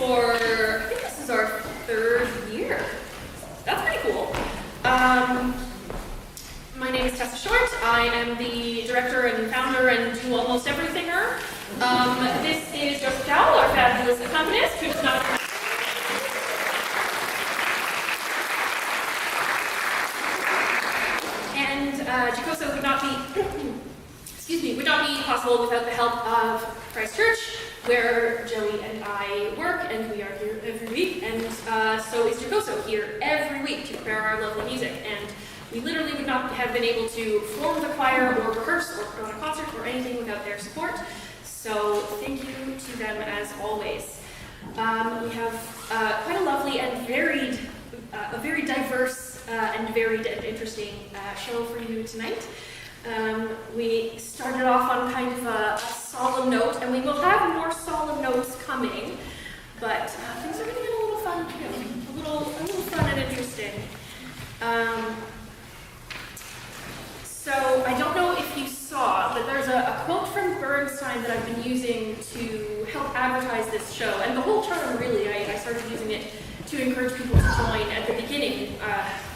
I think this is our third year. That's pretty cool. My name is Tessa Short. I am the director and founder and do almost everythinger. This is Dowell, our fabulous accompanist, who's not. And Giocoso would not be possible without the help of Christ Church, where Joey and I work, and we are here every week, and so is Giocoso here every week to prepare our lovely music. And we literally would not have been able to form the choir or rehearse or put on a concert or anything without their support. So thank you to them as always. We have quite a lovely and very diverse and varied and interesting show for you tonight. We started off on kind of a solemn note, and we will have more solemn notes coming, but things are going to get a little fun too, a little fun and interesting. So I don't know if you saw, but there's a quote from Bernstein that I've been using to help advertise this show, and the whole term really, I started using it to encourage people to join at the beginning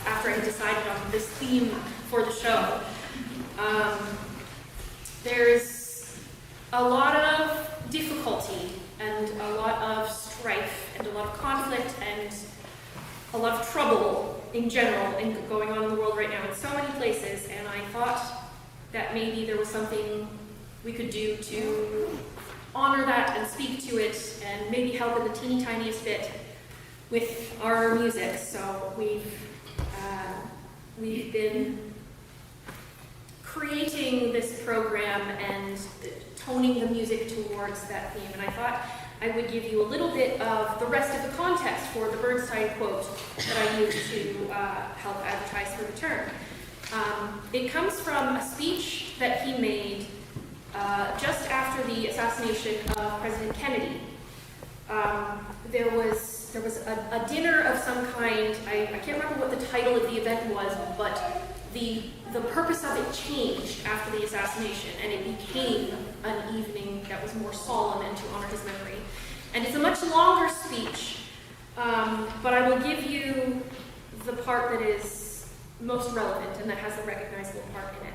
after I had decided on this theme for the show. There's a lot of difficulty and a lot of strife and a lot of conflict and a lot of trouble in general going on in the world right now in so many places, and I thought that maybe there was something we could do to honor that and speak to it and maybe help in the teeny tiniest bit with our music. So we've been creating this program and toning the music towards that theme, and I thought I would give you a little bit of the rest of the context for the Bernstein quote that I used to help advertise for the term. It comes from a speech that he made just after the assassination of President Kennedy. There was a dinner of some kind. I can't remember what the title of the event was, but the purpose of it changed after the assassination, and it became an evening that was more solemn and to honor his memory. And it's a much longer speech, but I will give you the part that is most relevant and that has the recognizable part in it.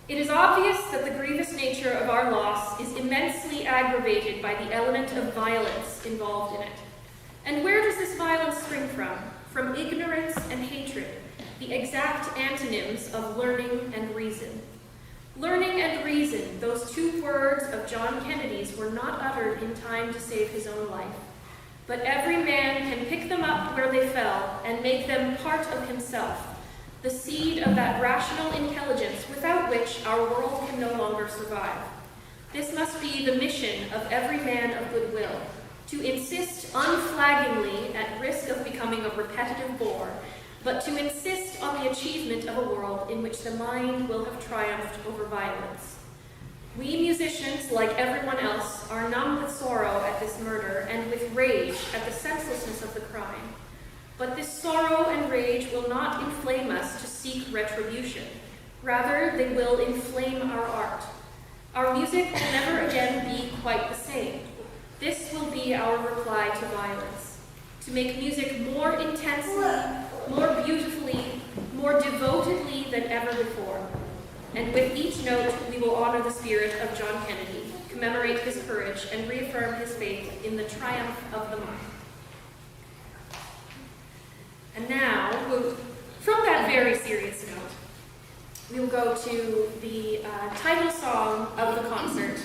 It is obvious that the grievous nature of our loss is immensely aggravated by the element of violence involved in it. And where does this violence spring from? From ignorance and hatred, the exact antonyms of learning and reason. Learning and reason, those two words of John Kennedy's, were not uttered in time to save his own life. But every man can pick them up where they fell and make them part of himself, the seed of that rational intelligence without which our world can no longer survive. This must be the mission of every man of goodwill, to insist unflaggingly, at risk of becoming a repetitive bore, but to insist on the achievement of a world in which the mind will have triumphed over violence. We musicians, like everyone else, are numb with sorrow at this murder and with rage at the senselessness of the crime. But this sorrow and rage will not inflame us to seek retribution. Rather, they will inflame our art. Our music will never again be quite the same. This will be our reply to violence. To make music more intensely, more beautifully, more devotedly than ever before. And with each note, we will honor the spirit of John Kennedy, commemorate his courage, and reaffirm his faith in the triumph of the mind. And now, from that very serious note, we will go to the title song of the concert,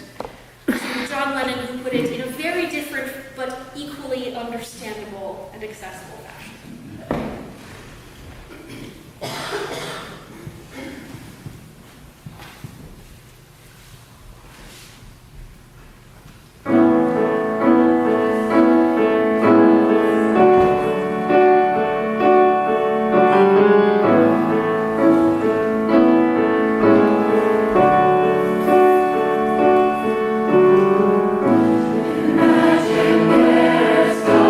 to John Lennon, who put it in a very different but equally understandable and accessible fashion. Imagine there's no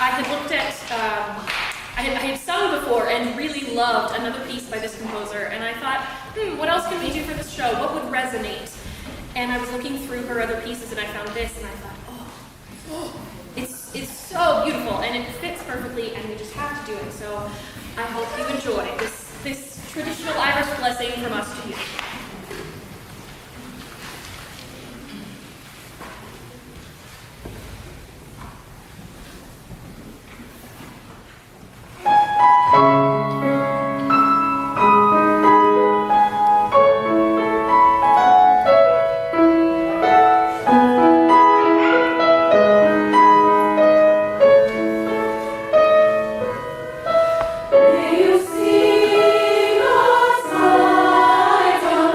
had looked at, I had sung before and really loved another piece by this composer, and I thought, what else can we do for this show? What would resonate? And I was looking through her other pieces, and I found this, and I thought, it's so beautiful, and it fits perfectly, and we just have to do it. So I hope you enjoy this traditional Irish blessing from us to you. May you sing a song.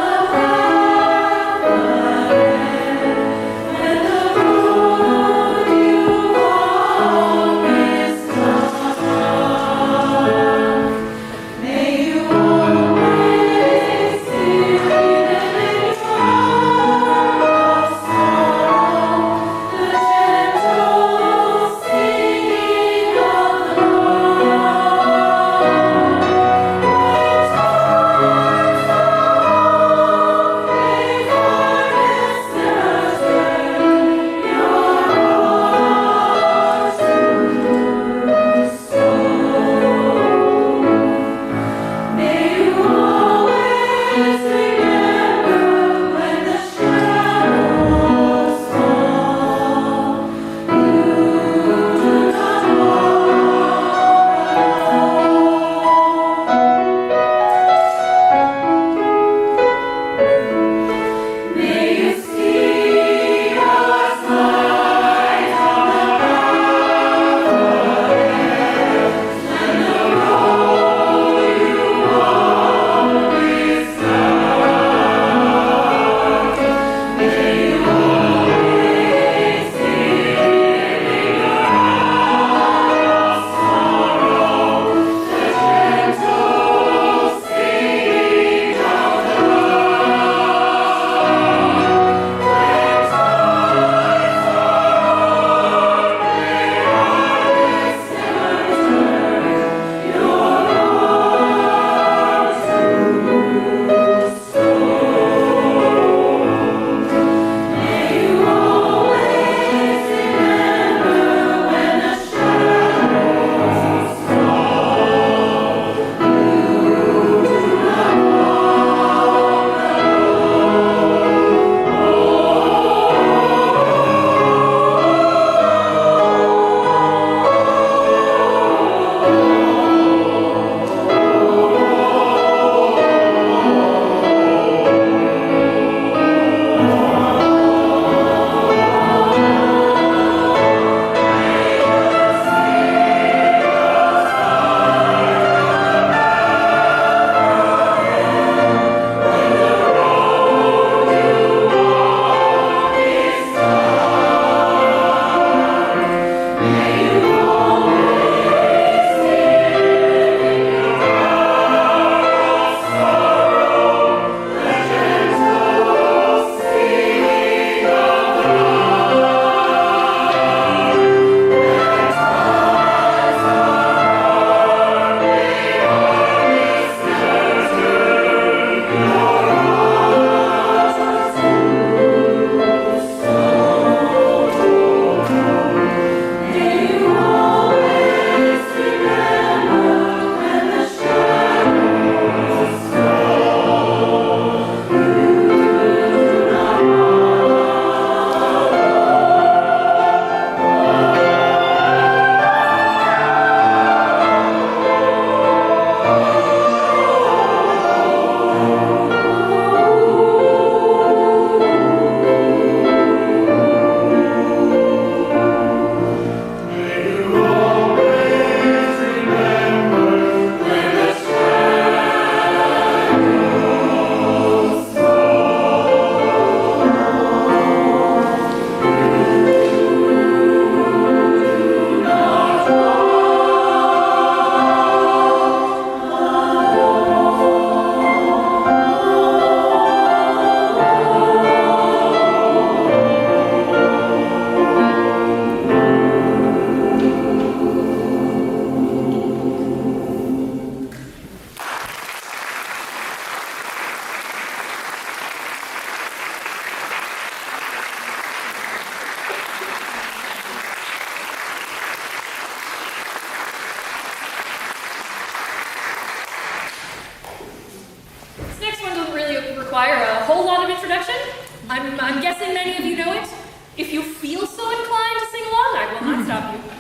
require a whole lot of introduction. I'm guessing many of you know it. If you feel so inclined to sing along, I will not stop you.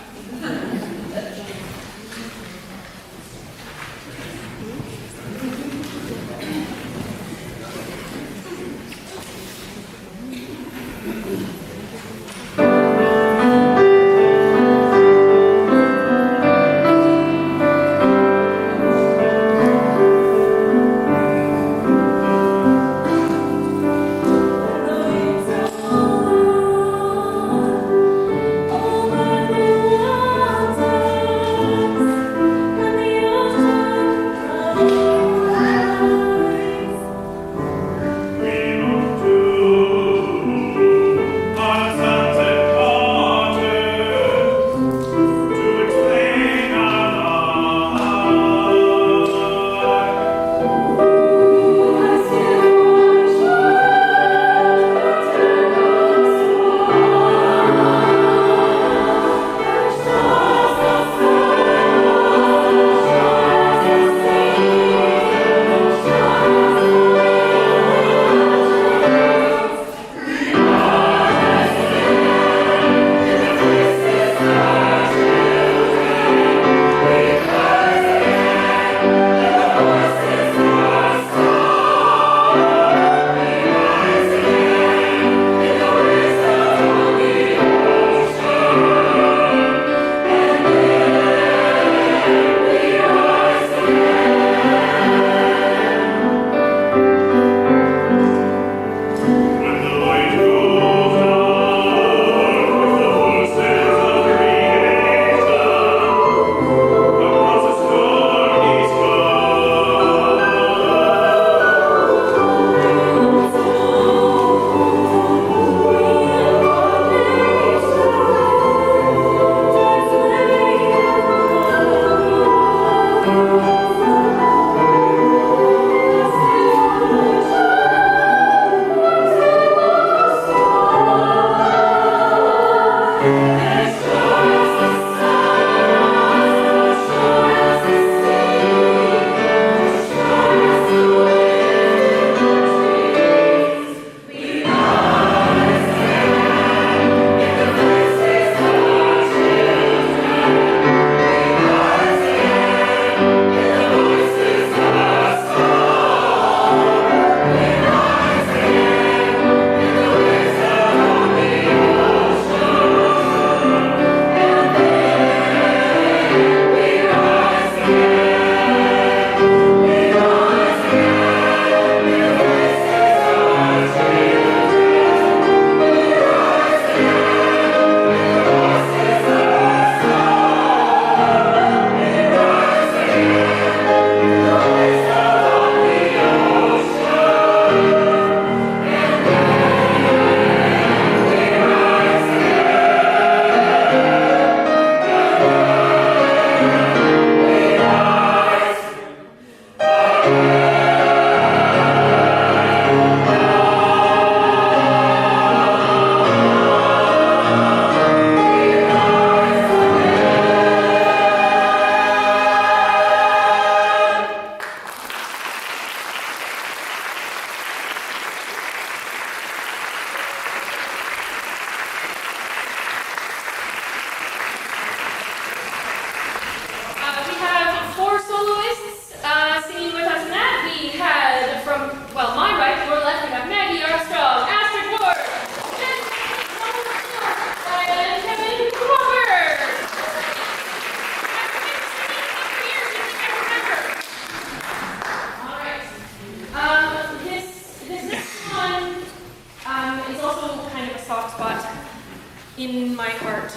in my heart.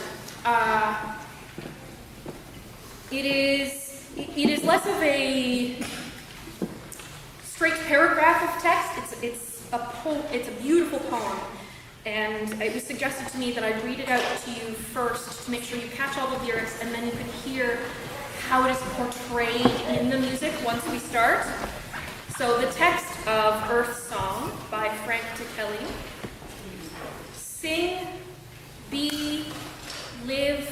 It is less of a straight paragraph of text. It's a beautiful poem, and it was suggested to me that I read it out to you first to make sure you catch all the lyrics, and then you can hear how it is portrayed in the music once we start. So the text of Earth Song by Frank Kelly. Sing, be, live,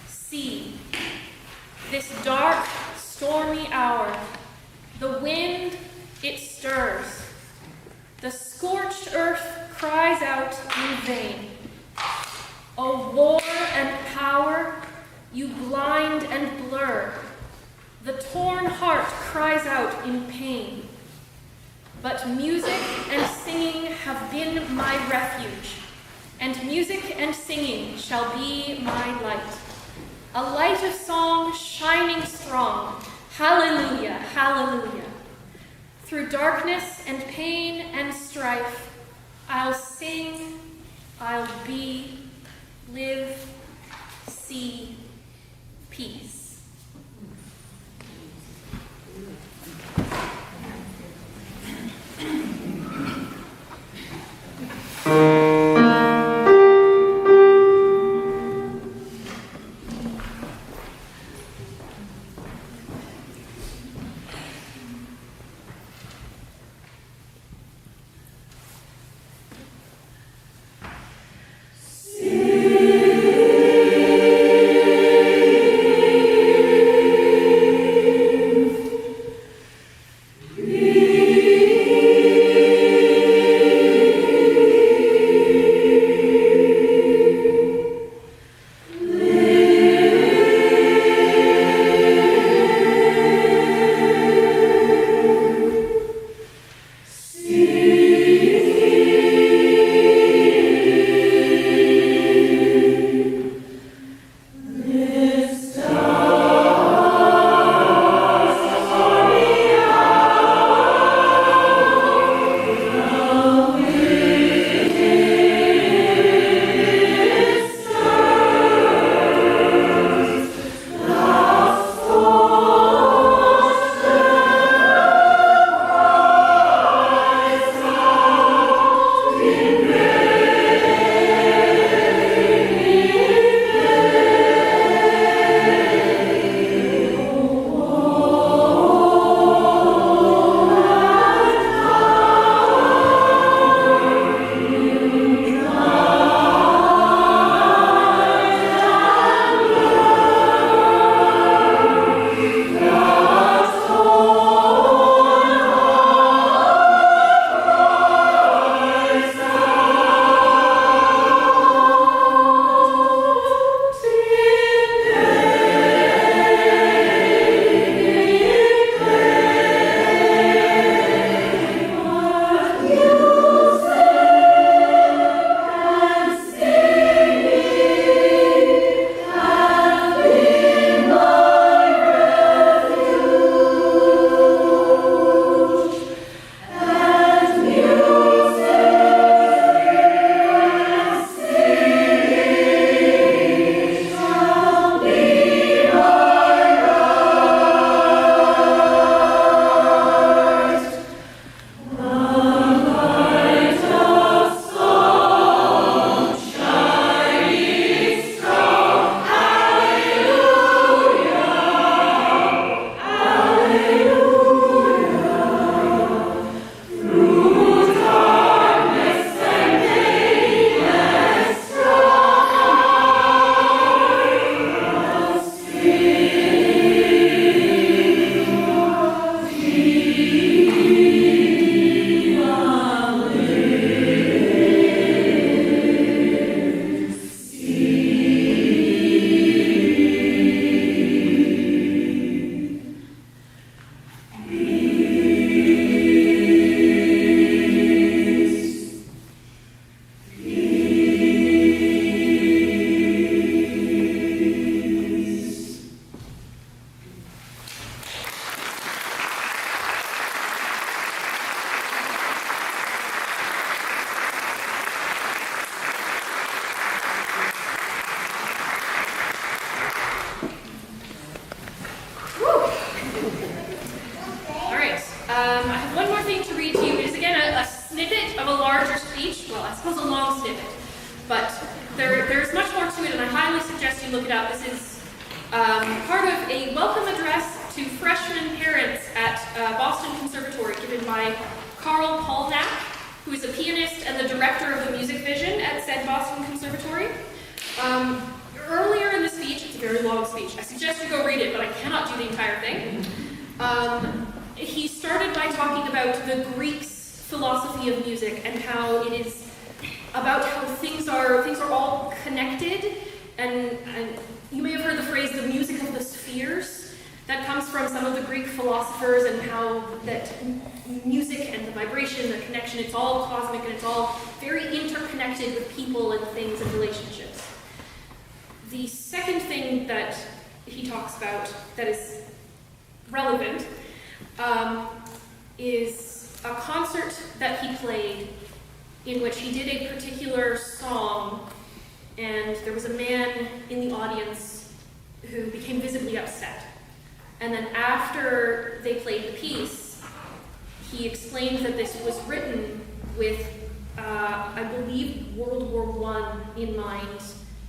see. This dark, stormy hour, the wind, it stirs. The scorched earth cries out in vain. O war and power, you blind and blur. The torn heart cries out in pain. But music and singing have been my refuge, and music and singing shall be my light. A light of song shining strong. Hallelujah, hallelujah. Through darkness and pain and strife, I'll sing, I'll be, live, see, peace. There's much more to it, and I highly suggest you look it up. This is part of a welcome address to freshman parents at Boston Conservatory given by Karl Paulnack, who is a pianist and the director of the music vision at said Boston Conservatory. Earlier in the speech, it's a very long speech, I suggest you go read it, but I cannot do the entire thing. He started by talking about the Greeks' philosophy of music and how it is about how things are all connected, and you may have heard the phrase the music of the spheres. That comes from some of the Greek philosophers, and how that music and the vibration, the connection, it's all cosmic and it's all very interconnected with people and things and relationships. The second thing that he talks about that is relevant is a concert that he played in which he did a particular song, and there was a man in the audience who became visibly upset. And then after they played the piece, he explained that this was written with, I believe, World War I in mind,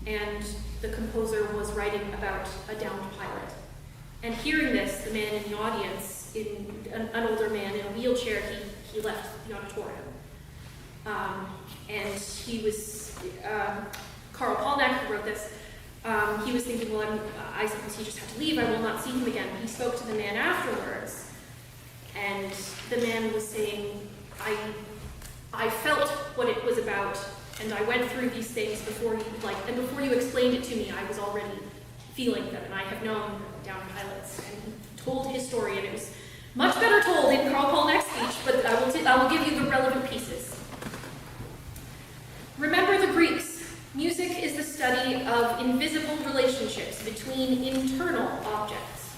and the composer was writing about a downed pilot. And hearing this, the man in the audience, an older man in a wheelchair, he left the auditorium. And he was, Karl Paulnack, who wrote this, he was thinking, well, I suppose he just had to leave, I will not see him again. He spoke to the man afterwards, and the man was saying, I felt what it was about, and I went through these things before you explained it to me, I was already feeling them, and I have known down pilots. And he told his story, and it was much better told in Karl Paulnack's speech, but I will give you the relevant pieces. Remember the Greeks. Music is the study of invisible relationships between internal objects.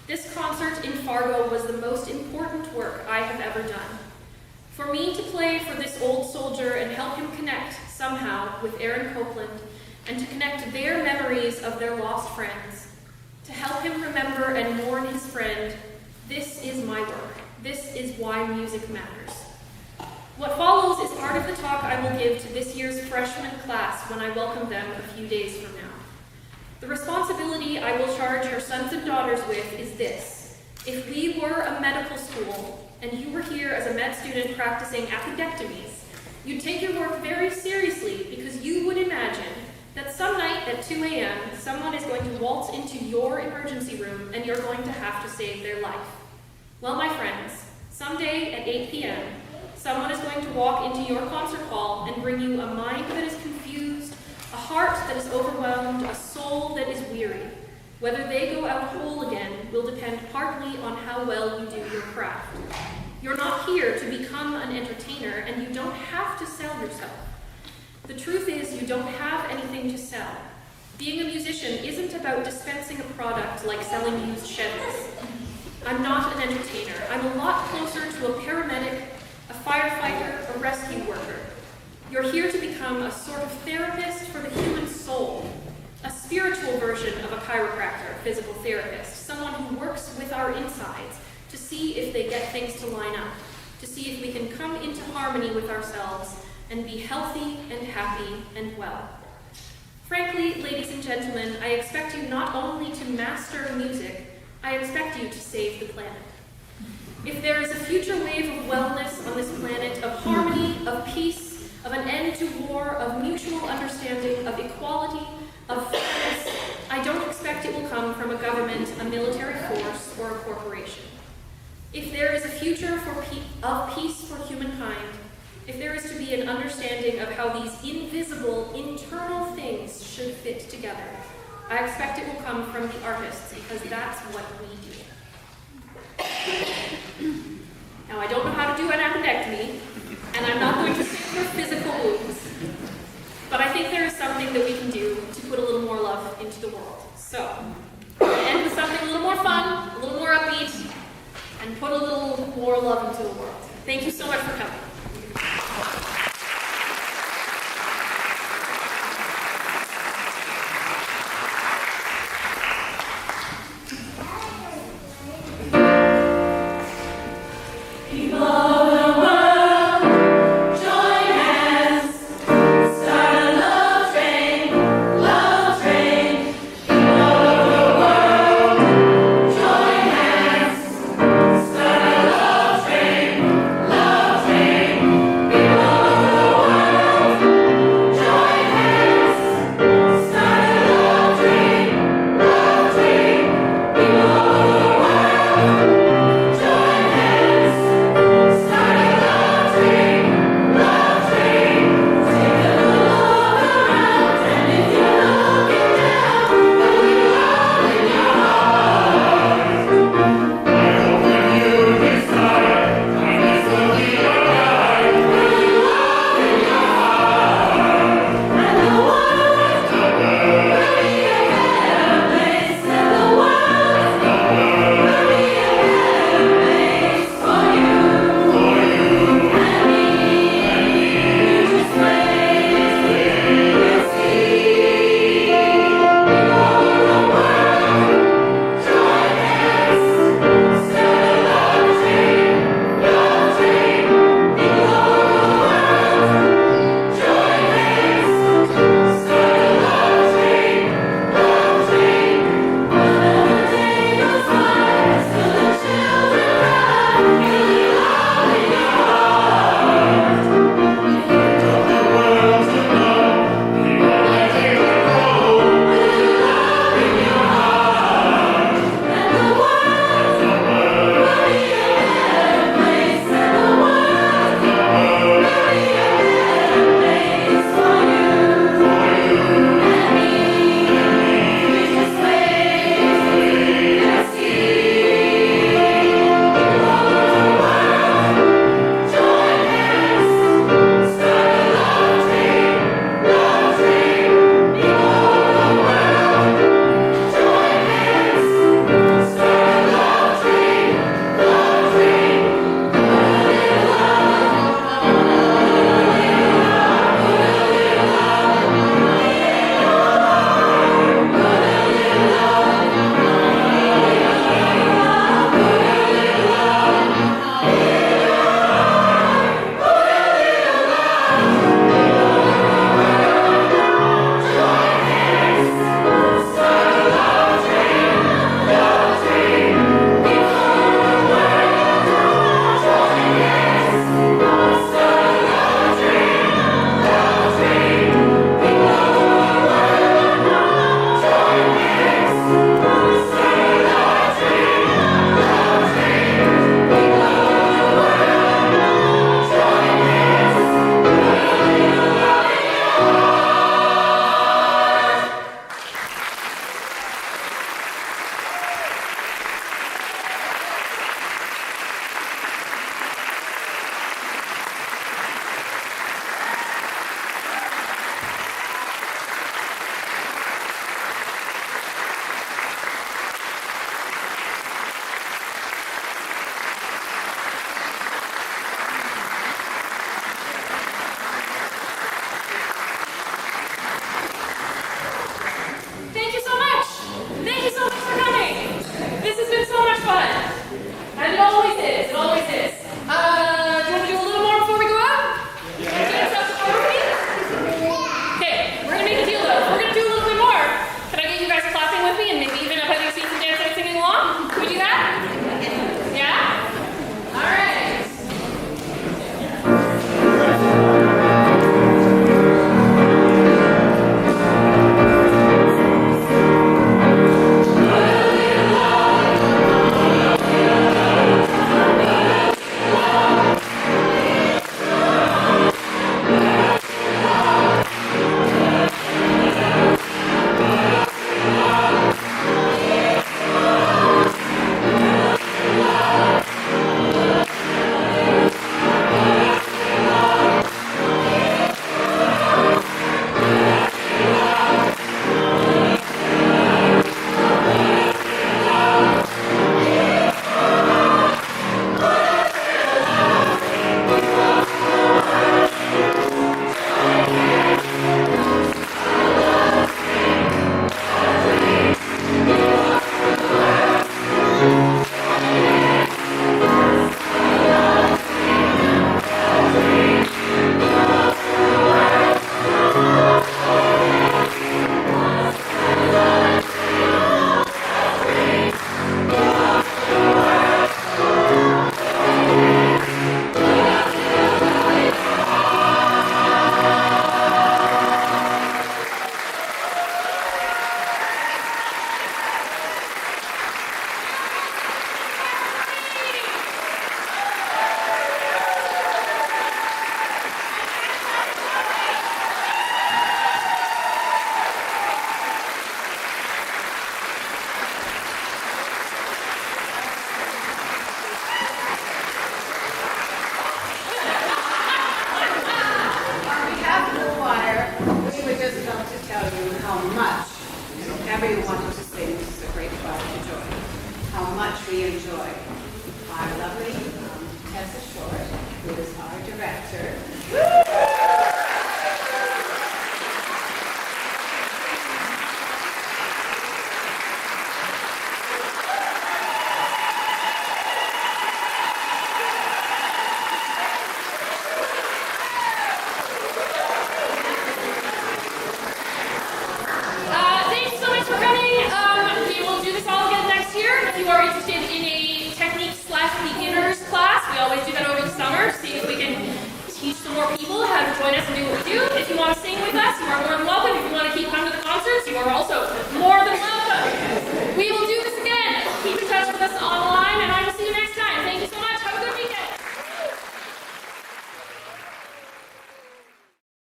This concert in Fargo was the most important work I have ever done. For me to play for this old soldier and help him connect somehow with Aaron Copland, and to connect their memories of their lost friends, to help him remember and mourn his friend, this is my work. This is why music matters. What follows is part of the talk I will give to this year's freshman class when I welcome them a few days from now. The responsibility I will charge your sons and daughters with is this. If we were a medical school and you were here as a med student practicing appendectomies, you'd take your work very seriously because you would imagine that some night at 2 a.m. someone is going to waltz into your emergency room and you're going to have to save their life. Well, my friends, someday at 8 p.m., someone is going to walk into your concert hall and bring you a mind that is confused, a heart that is overwhelmed, a soul that is weary. Whether they go out whole again will depend partly on how well you do your craft. You're not here to become an entertainer, and you don't have to sell yourself. The truth is, you don't have anything to sell. Being a musician isn't about dispensing a product like selling used Chevys. I'm not an entertainer. I'm a lot closer to a paramedic, a firefighter, a rescue worker. You're here to become a sort of therapist for the human soul, a spiritual version of a chiropractor, a physical therapist, someone who works with our insides to see if they get things to line up, to see if we can come into harmony with ourselves and be healthy and happy and well. Frankly, ladies and gentlemen, I expect you not only to master music, I expect you to save the planet. If there is a future wave of wellness on this planet, of harmony, of peace, of an end to war, of mutual understanding, of equality, of fairness, I don't expect it will come from a government, a military force, or a corporation. If there is a future of peace for humankind, if there is to be an understanding of how these invisible, internal things should fit together, I expect it will come from the artists, because that's what we do. Now, I don't know how to do an appendectomy, and I'm not going to sit for physical wounds, but I think there is something that we can do to put a little more love into the world. So, I'm going to end with something a little more fun, a little more upbeat, and put a little more love into the world. Thank you so much for coming. Train, enjoy our lovely Tessa, who is our director. Thanks so much for coming. We will do this all again next year. If you are interested in a technique/beginners class, we always do that over the summer. See if we can teach some more people how to join us and do what we do. If you want to sing with